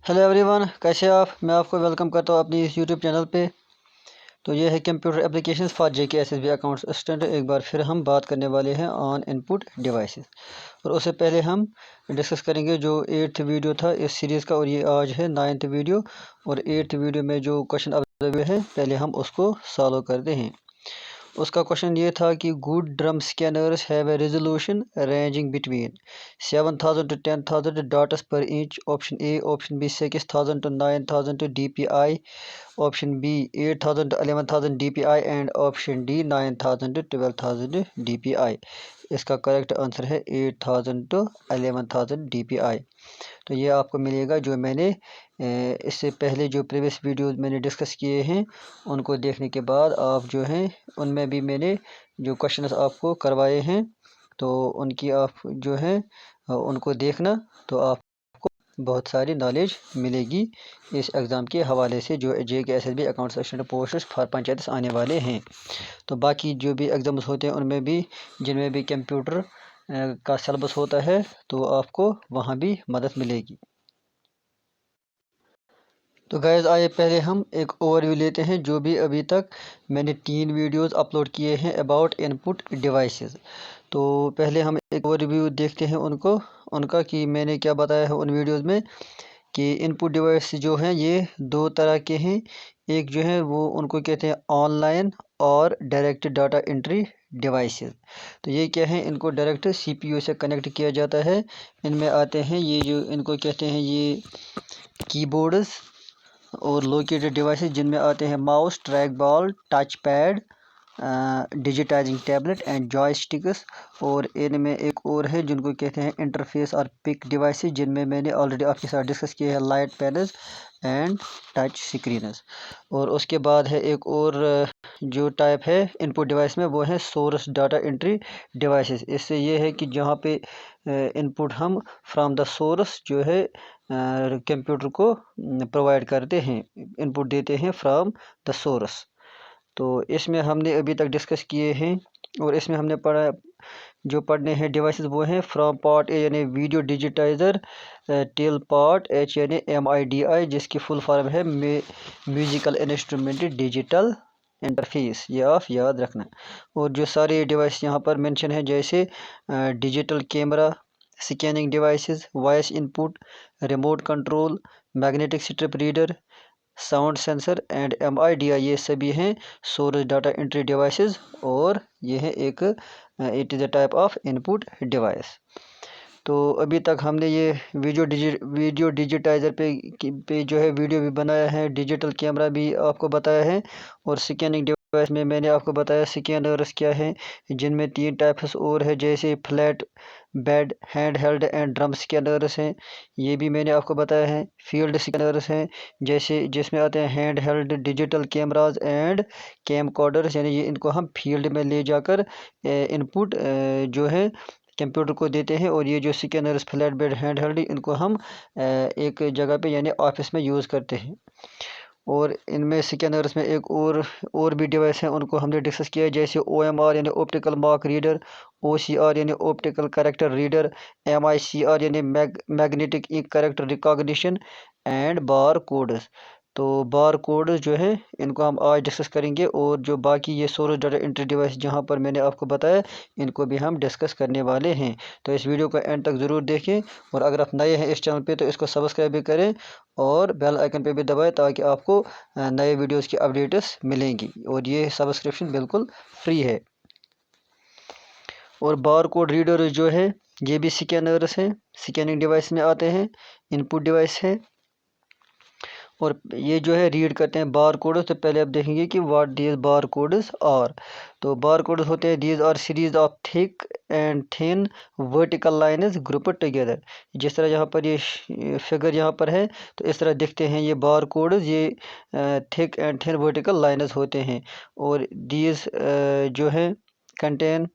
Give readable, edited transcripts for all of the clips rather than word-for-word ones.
Hello everyone, कैसे आप। मैं आपको वेलकम करता हूँ अपनी इस यूट्यूब चैनल पे। तो ये है computer applications for JKSSB accounts assistant. एक बार फिर हम बात करने वाले हैं ऑन इनपुट डिवाइसेस। और उससे पहले हम डिस्कस करेंगे जो 8th वीडियो था इस सीरीज़ का, और ये आज है 9th वीडियो। और 8th वीडियो में जो क्वेश्चन अवेलेबल है पहले हम उसको सॉल्व करते हैं। उसका क्वेश्चन ये था कि good drum scanners have a resolution ranging between 7000 to 10,000 dots per inch. Option A, option B 6000 to 9000 DPI, option B 8000 to 11,000 DPI and option D 9000 to 12,000 DPI। इसका करेक्ट आंसर है 8000 to 11,000 DPI। तो ये आपको मिलेगा। जो मैंने इससे पहले जो प्रीवियस वीडियोस मैंने डिस्कस किए हैं उनको देखने के बाद आप जो हैं उनमें भी मैंने जो क्वेश्चंस आपको करवाए हैं तो उनकी आप जो हैं उनको देखना, तो आपको बहुत सारी नॉलेज मिलेगी इस एग्ज़ाम के हवाले से जो JKSSB accounts assistant post for panchayat आने वाले हैं। तो बाकी जो भी एग्ज़ाम्स होते हैं उनमें भी जिनमें भी कंप्यूटर का सिलेबस होता है तो आपको वहाँ भी मदद मिलेगी। तो गैज़ आइए पहले हम एक ओवरव्यू लेते हैं जो भी अभी तक मैंने 3 वीडियोस अपलोड किए हैं अबाउट इनपुट डिवाइसेस। तो पहले हम एक ओवरव्यू देखते हैं उनका कि मैंने क्या बताया है उन वीडियोस में कि इनपुट डिवाइस जो हैं ये दो तरह के हैं। एक जो है वो उनको कहते हैं ऑनलाइन और डायरेक्ट डाटा एंट्री डिवाइसेस। तो ये क्या है, इनको डायरेक्ट CPU से कनेक्ट किया जाता है। इनमें आते हैं ये जो इनको कहते हैं ये कीबोर्ड्स और लोकेटेड डिवाइसेस, जिनमें आते हैं mouse, track ball, touch pad, digitising tablet and joysticks. और इनमें एक और है जिनको कहते हैं इंटरफेस और पिक डिवाइसेस, जिनमें मैंने ऑलरेडी आपके साथ डिस्कस किया है light panels and touch screens. और उसके बाद है एक और जो टाइप है इनपुट डिवाइस में वो है सोर्स डाटा एंट्री डिवाइसेस। इससे ये है कि जहाँ पे इनपुट हम फ्रॉम द सोर्स जो है कंप्यूटर को प्रोवाइड करते हैं, इनपुट देते हैं फ्रॉम द सोर्स। तो इसमें हमने अभी तक डिस्कस किए हैं और इसमें हमने पढ़ा जो पढ़ने हैं डिवाइसेस वो हैं फ्रॉम पार्ट ए यानी video digitiser till part H यानी MIDI, जिसकी फुल फॉर्म है म्यूज़िकल इंस्ट्रूमेंट डिजिटल इंटरफेस। ये आप याद रखना। और जो सारे डिवाइस यहाँ पर मेंशन है जैसे digital camera, scanning devices, voice input, remote control, magnetic strip reader, sound sensor and MIDI, ये सभी हैं सोर्स डाटा एंट्री डिवाइसेस। और ये है एक it is a type of input device. तो अभी तक हमने ये वीडियो डिजिटाइज़र पे जो है वीडियो भी बनाया है, डिजिटल कैमरा भी आपको बताया है, और स्कैनिंग डिवाइस में मैंने आपको बताया स्कैनर्स क्या है, जिनमें 3 टाइप्स और है जैसे flat bed, hand held and drum scanners हैं, ये भी मैंने आपको बताया है। फील्ड स्कैनर्स हैं जैसे जिसमें आते हैं hand held digital cameras and camcorders, यानी ये इनको हम फील्ड में ले जाकर इनपुट जो है कंप्यूटर को देते हैं। और ये जो scanners flat bed hand held इनको हम एक जगह पे यानी ऑफिस में यूज़ करते हैं। और इनमें स्कैनर्स में एक और भी डिवाइस हैं, उनको हमने डिस्कस किया है जैसे OMR यानी ऑप्टिकल मार्क रीडर, OCR यानी ऑप्टिकल कैरेक्टर रीडर, MICR यानी magnetic ink character recognition and bar codes. तो बार कोड जो है इनको हम आज डिस्कस करेंगे, और जो बाकी ये सोर्स डाटा एंट्री डिवाइस जहाँ पर मैंने आपको बताया इनको भी हम डिस्कस करने वाले हैं। तो इस वीडियो को एंड तक ज़रूर देखें, और अगर आप नए हैं इस चैनल पे तो इसको सब्सक्राइब भी करें और बेल आइकन पे भी दबाएं ताकि आपको नए वीडियोस की अपडेट्स मिलेंगी। और ये सब्सक्रिप्शन बिल्कुल फ्री है। और बार कोड रीडर जो है ये भी स्कैनर्स हैं, स्कैनिंग डिवाइस में आते हैं, इनपुट डिवाइस है। और ये जो है रीड करते हैं बार कोड्स। तो पहले आप देखेंगे कि what these bar codes are. तो बार कोड्स होते हैं these are series of thick and thin vertical lines grouped together. जिस तरह यहाँ पर ये फिगर यहाँ पर है तो इस तरह दिखते हैं ये बार कोड्स, ये thick and thin vertical lines होते हैं। और दीज जो है कंटेन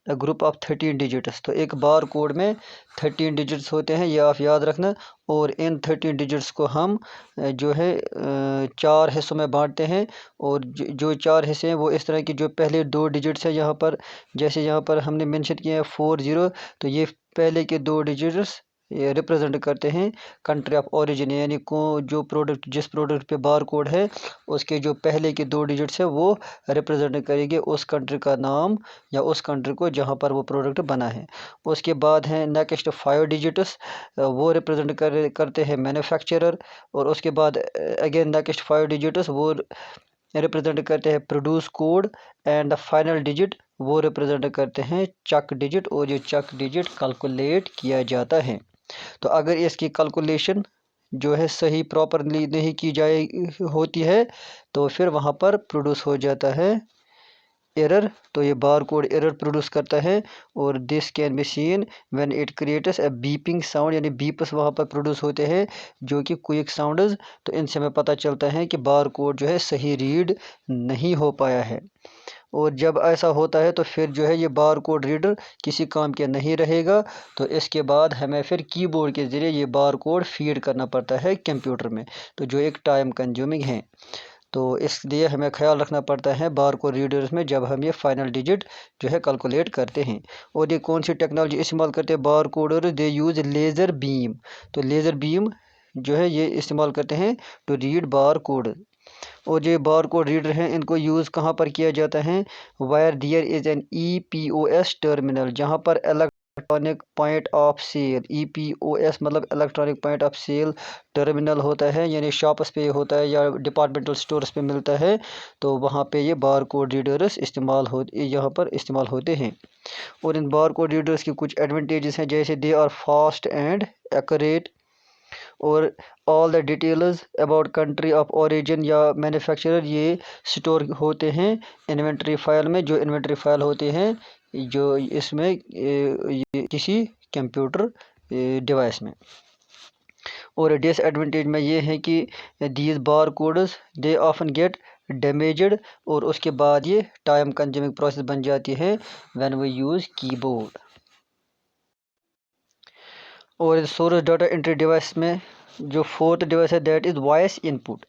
ग्रुप ऑफ 13 डिजिट्स। तो एक बार कोड में 13 डिजिट्स होते हैं, ये आप याद रखना। और इन 13 डिजिट्स को हम जो है 4 हिस्सों में बांटते हैं। और जो 4 हिस्से हैं वो इस तरह की, जो पहले 2 डिजिट्स हैं यहाँ पर जैसे यहाँ पर हमने मेंशन किया है 40, तो ये पहले के 2 डिजिट्स रिप्रेजेंट करते हैं कंट्री ऑफ ओरिजिन, यानी को जो प्रोडक्ट जिस प्रोडक्ट पे बार कोड है उसके जो पहले के 2 डिजिट्स है वो रिप्रेजेंट करेंगे उस कंट्री का नाम या उस कंट्री को जहाँ पर वो प्रोडक्ट बना है। उसके बाद है नेक्स्ट 5 डिजिट्स, वो रिप्रेजेंट करते हैं मैन्युफैक्चरर। और उसके बाद अगेन नेक्स्ट 5 डिजिट्स वो रिप्रेजेंट करते हैं produce code. And the final digit वो रिप्रेजेंट करते हैं चक डिजिट, और ये चक डिजिट कैलकुलेट किया जाता है। तो अगर इसकी कैलकुलेशन जो है सही प्रॉपरली नहीं की जाए होती है तो फिर वहाँ पर प्रोड्यूस हो जाता है एरर। तो ये बार कोड एरर प्रोड्यूस करता है। और this can be seen when it creates a beeping sound, यानी बीप्स वहाँ पर प्रोड्यूस होते हैं जो कि क्विक साउंड्स। तो इनसे हमें पता चलता है कि बार कोड जो है सही रीड नहीं हो पाया है। और जब ऐसा होता है तो फिर जो है ये बार कोड रीडर किसी काम के नहीं रहेगा। तो इसके बाद हमें फिर कीबोर्ड के ज़रिए ये बार कोड फीड करना पड़ता है कंप्यूटर में, तो जो एक टाइम कंज्यूमिंग है। तो इसलिए हमें ख्याल रखना पड़ता है बार कोड रीडर्स में जब हम ये फाइनल डिजिट जो है कैलकुलेट करते हैं। और ये कौन सी टेक्नोलॉजी इस्तेमाल करते हैं बार कोडर, दे यूज़ लेज़र बीम। तो लेज़र बीम जो है ये इस्तेमाल करते हैं टू रीड बार कोड। और जो बार कोड रीडर हैं इनको यूज़ कहाँ पर किया जाता है, where there is an EPOS terminal, जहाँ पर electronic point of sale, EPOS मतलब electronic point of sale terminal होता है, यानी शॉप्स पे होता है या डिपार्टमेंटल स्टोर्स पे मिलता है। तो वहाँ पे ये बार कोड रीडर्स यहाँ पर इस्तेमाल होते हैं। और इन बार कोड रीडर्स की कुछ एडवांटेजेस हैं, जैसे they are fast and accurate, और all the details about country of origin या मैन्युफैक्चरर ये स्टोर होते हैं इन्वेंट्री फाइल में, जो इन्वेंट्री फाइल होते हैं जो इसमें ये किसी कंप्यूटर डिवाइस में। और डिसएडवांटेज में ये है कि these bar codes they often get damaged, और उसके बाद ये टाइम कंज्यूमिंग प्रोसेस बन जाती है व्हेन वी यूज़ कीबोर्ड। और सोर्स डाटा एंट्री डिवाइस में जो 4th डिवाइस है दैट इज़ वॉइस इनपुट।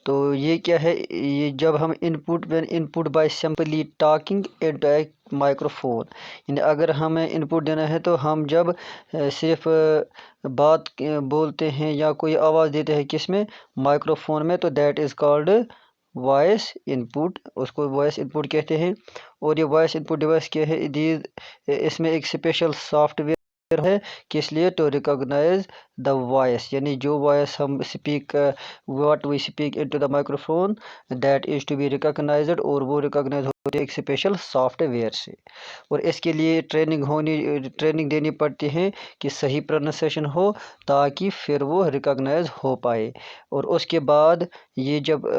तो ये क्या है, ये जब हम input by simply talking into A microphone, यानी अगर हमें इनपुट देना है तो हम जब सिर्फ बात बोलते हैं या कोई आवाज़ देते हैं किस में, माइक्रोफोन में, तो that is called voice input, उसको वॉइस इनपुट कहते हैं। और ये वॉइस इनपुट डिवाइस क्या है, इसमें एक स्पेशल सॉफ्टवेयर है किस लिए, टू रिकॉग्नाइज द वॉइस, यानी जो वॉइस हम speak what we speak into the microphone that is to be recognized, और वो रिकॉग्नाइज होती है एक स्पेशल सॉफ्टवेयर से। और इसके लिए ट्रेनिंग देनी पड़ती है कि सही प्रोनाउंसिएशन हो ताकि फिर वो रिकॉग्नाइज हो पाए। और उसके बाद ये जब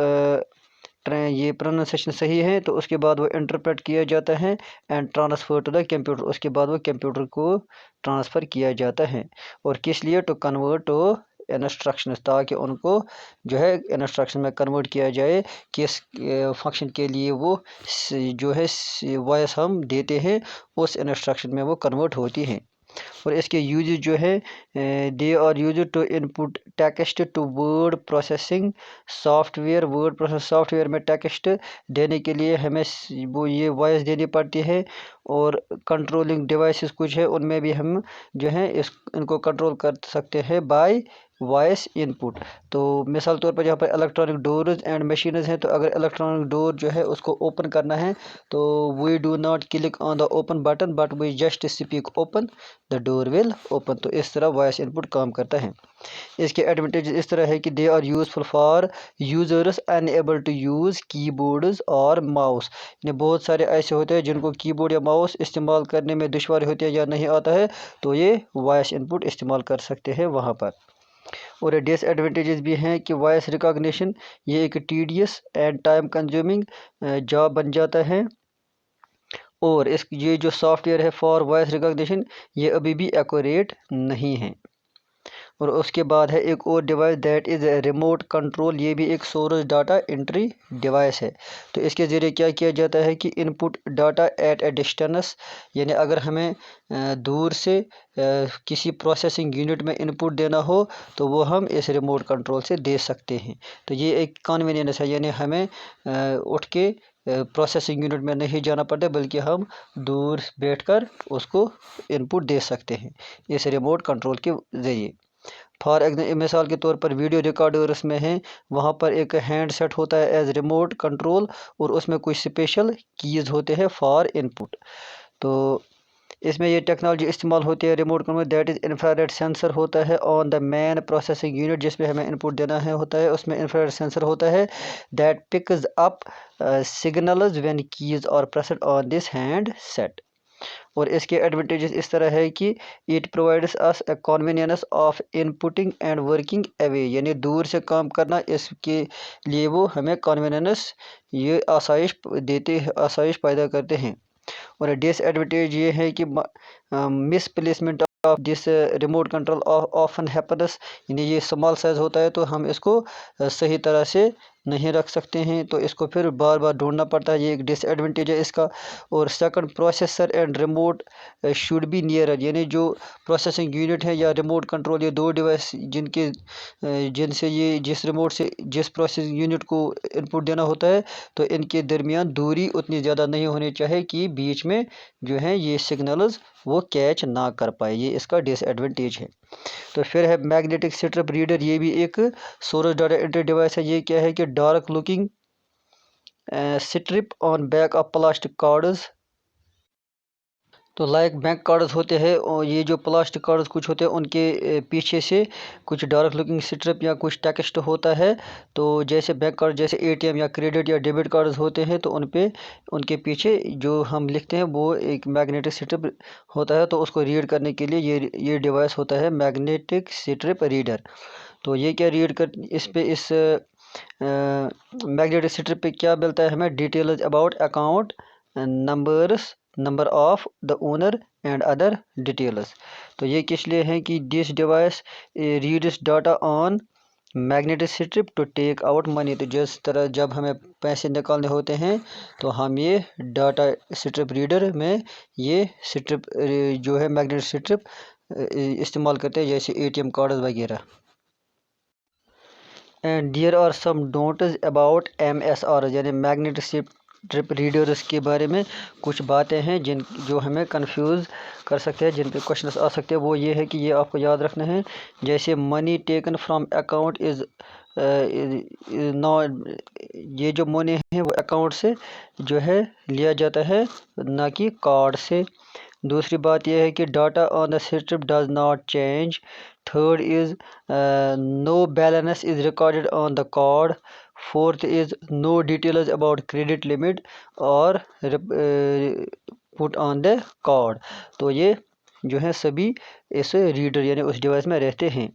ये प्रोनाउंसिएशन सही है तो उसके बाद वो इंटरप्रेट किया जाता है and transfer to the computer, उसके बाद वो कंप्यूटर को ट्रांसफ़र किया जाता है। और किस लिए, टू कन्वर्ट टू इंस्ट्रक्शन, ताकि उनको जो है इंस्ट्रक्शन में कन्वर्ट किया जाए किस फंक्शन के लिए वो जो है वॉइस हम देते हैं उस इंस्ट्रक्शन में वो कन्वर्ट होती हैं। और इसके यूजेस जो है they are use to input text to word processing software, word process software में टेक्स्ट देने के लिए हमें वो ये वॉइस देनी पड़ती है। और कंट्रोलिंग डिवाइसेस कुछ है उनमें भी हम जो है इनको कंट्रोल कर सकते हैं बाय वॉइस इनपुट। तो मिसाल तौर पर यहाँ पर इलेक्ट्रॉनिक डोर्स एंड मशीन्स हैं, तो अगर इलेक्ट्रॉनिक डोर जो है उसको ओपन करना है तो we do not click on the open button but we just speak open, the door will open. तो इस तरह वॉइस इनपुट काम करता है। इसके एडवांटेज इस तरह है कि they are useful for users unable to use keyboards और माउस, यानी बहुत सारे ऐसे होते हैं जिनको कीबोर्ड या माउस इस्तेमाल करने में दुश्वारी होती है या नहीं आता है, तो ये वॉइस इनपुट इस्तेमाल कर सकते हैं वहाँ पर। और डिसएडवांटेजेस भी हैं कि वॉइस रिकॉग्निशन ये एक tedious and time consuming job बन जाता है। और ये जो सॉफ्टवेयर है फॉर वॉइस रिकॉग्निशन ये अभी भी एक्यूरेट नहीं है। और उसके बाद है एक और device that is remote control, ये भी एक सोर्स डाटा एंट्री डिवाइस है। तो इसके ज़रिए क्या किया जाता है कि input data at A distance, यानी अगर हमें दूर से किसी प्रोसेसिंग यूनिट में इनपुट देना हो तो वो हम इस रिमोट कंट्रोल से दे सकते हैं। तो ये एक कन्वीनियंस है, यानी हमें उठ के प्रोसेसिंग यूनिट में नहीं जाना पड़ता, बल्कि हम दूर बैठकर उसको इनपुट दे सकते हैं इस रिमोट कंट्रोल के ज़रिए। फॉर मिसाल के तौर पर वीडियो रिकॉर्डर्स में है, वहाँ पर एक हैंड सेट होता है एज रिमोट कंट्रोल, और उसमें कुछ स्पेशल कीज़ होते हैं फॉर इनपुट। तो इसमें ये टेक्नोलॉजी इस्तेमाल होती है remote control, that is infrared sensor होता है on the man processing unit, जिसमें हमें इनपुट देना है होता है, उसमें इंफ्रारेड सेंसर होता है that picks up signals when keys are pressed on this hand set. और इसके एडवांटेजेस इस तरह है कि it provides us a convenience of inputting and working away, यानी दूर से काम करना, इसके लिए वो हमें कन्वीनियंस, ये आसाइश पैदा करते हैं। और डिसएडवांटेज ये है कि miss placement of this remote control often happens, यानी ये स्मॉल साइज होता है तो हम इसको सही तरह से नहीं रख सकते हैं, तो इसको फिर बार बार ढूंढना पड़ता है, ये एक डिसएडवांटेज है इसका। और second, processor and remote should be nearer, यानी जो प्रोसेसिंग यूनिट है या रिमोट कंट्रोल, ये दो डिवाइस जिनसे ये जिस रिमोट से जिस प्रोसेसिंग यूनिट को इनपुट देना होता है, तो इनके दरमियान दूरी उतनी ज़्यादा नहीं होनी चाहिए कि बीच में जो है ये सिग्नल्स वो कैच ना कर पाए, ये इसका डिसएडवांटेज है। तो फिर है मैग्नेटिक स्ट्रिप रीडर, ये भी एक सोर्स डाटा एंट्री डिवाइस है। ये क्या है कि dark looking strip on back of plastic cards, तो लाइक बैंक कार्ड्स होते हैं, और ये जो प्लास्टिक कार्ड्स कुछ होते हैं उनके पीछे से कुछ डार्क लुकिंग स्ट्रिप या कुछ टेक्स्ट होता है। तो जैसे बैंक कार्ड, जैसे एटीएम या क्रेडिट या डेबिट कार्ड्स होते हैं, तो उनके पीछे जो हम लिखते हैं वो एक मैग्नेटिक स्ट्रिप होता है, तो उसको रीड करने के लिए ये डिवाइस होता है मैग्नेटिक स्ट्रिप रीडर। तो ये क्या रीड कर इस मैग्नेटिक स्ट्रिप पे क्या मिलता है हमें, details about account numbers, number of the owner and other details. तो ये किस लिए है कि this device reads data on magnetic strip to take out money, तो जिस तरह जब हमें पैसे निकालने होते हैं तो हम ये डाटा स्ट्रिप रीडर में ये स्ट्रिप जो है मैग्नेटिक स्ट्रिप इस्तेमाल करते हैं, जैसे एटीएम कार्ड वगैरह। And there are some notes about MSR, यानी मैग्नेटिक स्ट्रिप रीडर्स के बारे में कुछ बातें हैं जो हमें कंफ्यूज कर सकते हैं, जिन पे क्वेश्चंस आ सकते हैं। वो ये है कि ये आपको याद रखना है, जैसे money taken from account is not, ये जो मनी है वो अकाउंट से जो है लिया जाता है, ना कि कार्ड से। दूसरी बात यह है कि data on the strip does not change. Third is no balance is recorded on the card. Fourth is no details about credit limit और पुट ऑन द कार्ड। तो ये जो है सभी इस रीडर यानी उस डिवाइस में रहते हैं।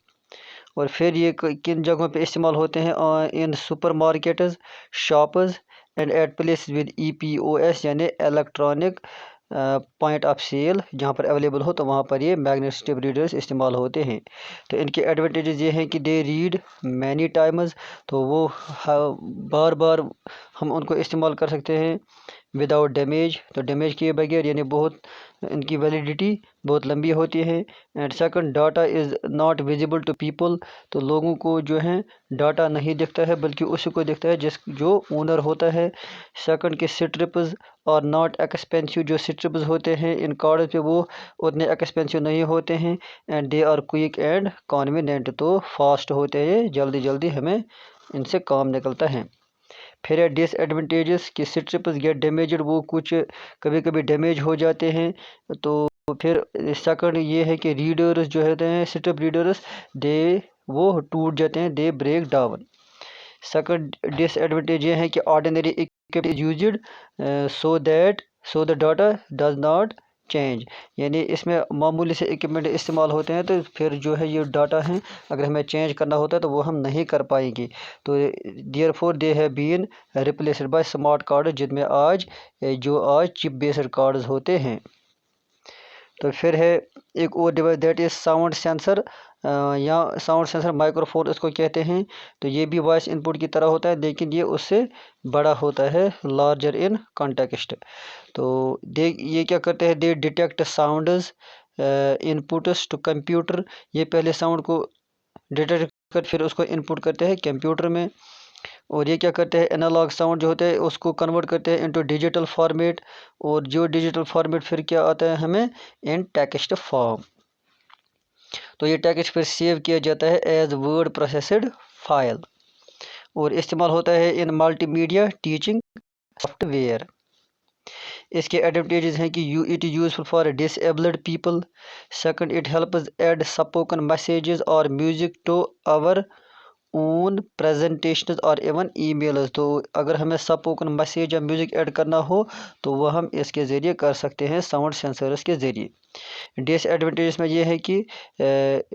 और फिर ये किन जगहों पे इस्तेमाल होते हैं, in supermarkets, shops and at place with EPOS, यानी इलेक्ट्रॉनिक पॉइंट ऑफ सेल, जहाँ पर अवेलेबल हो तो वहाँ पर ये मैग्नेटिक स्ट्रिप रीडर्स इस्तेमाल होते हैं। तो इनके एडवांटेजेस ये हैं कि दे रीड मैनी टाइम्स, तो वो बार बार हम उनको इस्तेमाल कर सकते हैं विदाउट डैमेज, तो डैमेज किए बगैर, यानी बहुत इनकी वैलिडिटी बहुत लंबी होती है। And second, data is not visible to people, तो लोगों को जो है डाटा नहीं दिखता है, बल्कि उसी को दिखता है जो ओनर होता है। सेकंड के स्ट्रिप्स और नॉट एक्सपेंसिव, जो स्ट्रिप्स होते हैं इन कार्ड पे वो उतने एक्सपेंसिव नहीं होते हैं। And they are quick and convenient, तो फास्ट होते हैं, जल्दी जल्दी हमें इनसे काम निकलता है। फिर है डिसएडवांटेजेस कि स्ट्रिप्स गेट डैमेज्ड, वो कुछ कभी कभी डैमेज हो जाते हैं। तो फिर सेकंड ये है कि रीडर्स जो होते हैं स्ट्रिप रीडर्स, वो टूट जाते हैं, they break down. Second disadvantage ये है कि ordinary equipment is used so the data does not change, यानी इसमें मामूली से इक्विपमेंट इस्तेमाल होते हैं, तो फिर जो है ये डाटा है अगर हमें चेंज करना होता है तो वो हम नहीं कर पाएंगे। तो therefore they have been replaced by smart card, जिनमें आज चिप बेस्ड कार्ड्स होते हैं। तो फिर है एक और device that is sound sensor, या साउंड सेंसर माइक्रोफोन इसको कहते हैं। तो ये भी वॉइस इनपुट की तरह होता है, लेकिन ये उससे बड़ा होता है, लार्जर इन कॉन्टेक्स्ट। तो ये क्या करते हैं, they detect sounds inputs to computer, ये पहले साउंड को डिटेक्ट कर फिर उसको इनपुट करते हैं कंप्यूटर में। और ये क्या करते हैं, एनालॉग साउंड जो होते हैं उसको कन्वर्ट करते हैं इनटू डिजिटल फॉर्मेट, और जो डिजिटल फॉर्मेट फिर क्या आता है हमें इन टेक्स्ट फॉर्म। तो ये टेक्स्ट फिर सेव किया जाता है एज वर्ड प्रोसेस्ड फाइल, और इस्तेमाल होता है इन मल्टीमीडिया टीचिंग सॉफ्टवेयर। इसके एडवांटेजेस हैं कि it is useful for disabled people. Second, it helps add spoken messages और music to our own presentation और इवन ईमेल्स। तो अगर हमें स्पोकन मैसेज या म्यूज़िक ऐड करना हो तो वह हम इसके ज़रिए कर सकते हैं साउंड सेंसर्स के ज़रिए। डिसएडवांटेजेस में ये है कि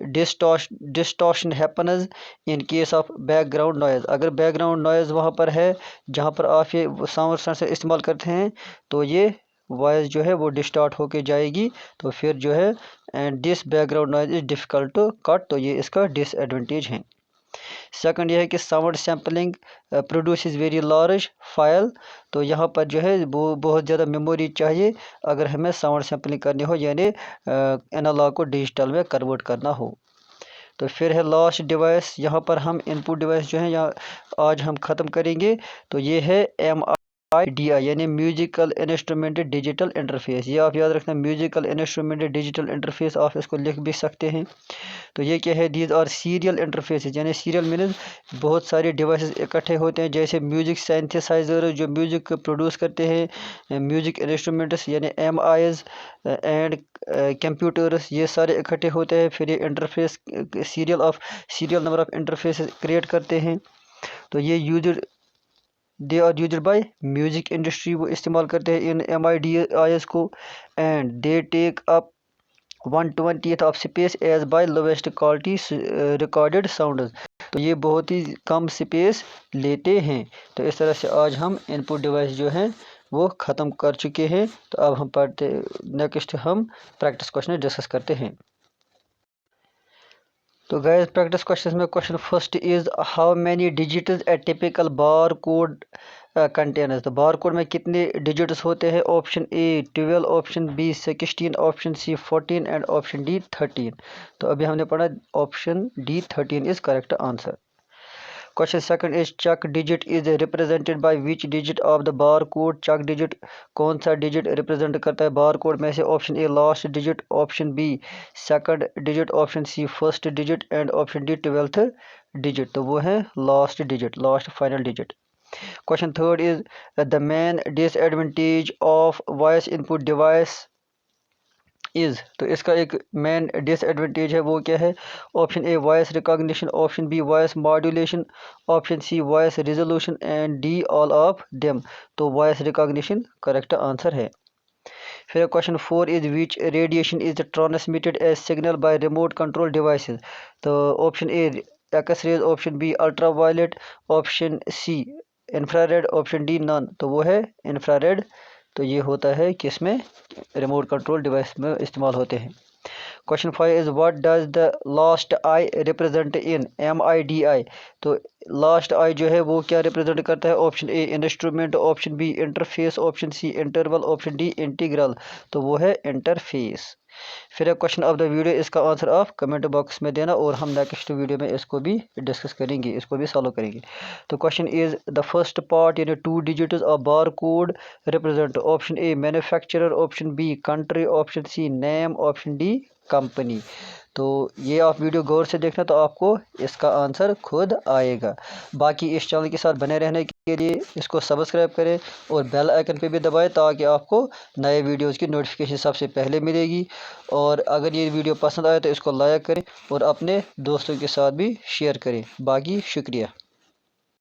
distortion happens in case of background noise. अगर बैकग्राउंड नॉइज़ वहाँ पर है जहाँ पर आप ये साउंड सेंसर इस्तेमाल करते हैं तो ये वॉइस जो है वो डिस्टॉर्ट होके जाएगी, तो फिर जो है and this background noise is difficult to cut, तो ये इसका डिसएडवांटेज है। सेकंड यह है कि sound sampling produce very large file. तो यहाँ पर जो है वो बहुत ज़्यादा मेमोरी चाहिए अगर हमें साउंड सैम्पलिंग करनी हो, यानी एनालॉग को डिजिटल में कन्वर्ट करना हो। तो फिर है लास्ट डिवाइस, यहाँ पर हम इनपुट डिवाइस जो है यहाँ आज हम ख़त्म करेंगे। तो ये है MIDI यानी म्यूजिकल इंस्ट्रूमेंट डिजिटल इंटरफेस। ये आप याद रखना, म्यूजिकल इंस्ट्रूमेंट डिजिटल इंटरफेस, आप इसको लिख भी सकते हैं। तो ये क्या है, दीज आर सीरियल इंटरफेसेस, यानी सीरियल मीन्स बहुत सारे डिवाइसेस इकट्ठे होते हैं, जैसे म्यूजिक सिंथेसाइजर जो म्यूजिक प्रोड्यूस करते हैं, म्यूजिक इंस्ट्रूमेंट्स यानी MIs एंड कंप्यूटर्स, ये सारे इकट्ठे होते हैं। फिर ये interface serial number of interface create करते हैं। तो ये they are used by music industry, वो इस्तेमाल करते हैं इन MIDIs को, and they take up 1/20 of space as bye lowest quality recorded sound. तो ये बहुत ही कम स्पेस लेते हैं। तो इस तरह से आज हम इनपुट डिवाइस जो हैं वो ख़त्म कर चुके हैं। तो अब हम नेक्स्ट हम प्रैक्टिस क्वेश्चन डिस्कस करते हैं। तो गाइस प्रैक्टिस क्वेश्चन में question first is how many digits a typical bar code containers. तो बार कोड में कितने डिजिट्स होते हैं? Option A 12, option B 16, option C 14 and option D 13। तो अभी हमने पढ़ा option D 13 is correct answer. Question second is check digit is represented by which digit of the bar code. Check digit कौन सा digit represent करता है बार code में से? Option A last digit, option B second digit, option C first digit and option D 12th digit. तो वो है last digit, last final digit. Question third is the main disadvantage of voice input device is. तो इसका एक main disadvantage है, वो क्या है? Option A voice recognition, option B voice modulation, option C voice resolution and D all of them. तो voice recognition correct answer है। फिर question four is which radiation is transmitted as signal by remote control devices. तो option A X rays, option B ultraviolet, option C infrared, option D none. तो वो है infrared. तो ये होता है किसमें? रिमोट कंट्रोल डिवाइस में इस्तेमाल होते हैं। Question 5 is what does the last I represent in MIDI। तो लास्ट आई जो है वो क्या रिप्रेजेंट करता है? Option A instrument, option B interface, option C interval, option D integral. तो वो है इंटरफेस। फिर क्वेश्चन ऑफ द वीडियो, इसका आंसर आप कमेंट बॉक्स में देना और हम नेक्स्ट वीडियो में इसको भी डिस्कस करेंगे, इसको भी सॉल्व करेंगे। तो question is the first part यानी 2 digits of bar code represent. Option A manufacturer, option B country, option C name, option D company. तो ये आप वीडियो गौर से देखना तो आपको इसका आंसर खुद आएगा। बाकी इस चैनल के साथ बने रहने के लिए इसको सब्सक्राइब करें और बेल आइकन पे भी दबाएं ताकि आपको नए वीडियोस की नोटिफिकेशन सबसे पहले मिलेगी। और अगर ये वीडियो पसंद आए तो इसको लाइक करें और अपने दोस्तों के साथ भी शेयर करें। बाकी शुक्रिया।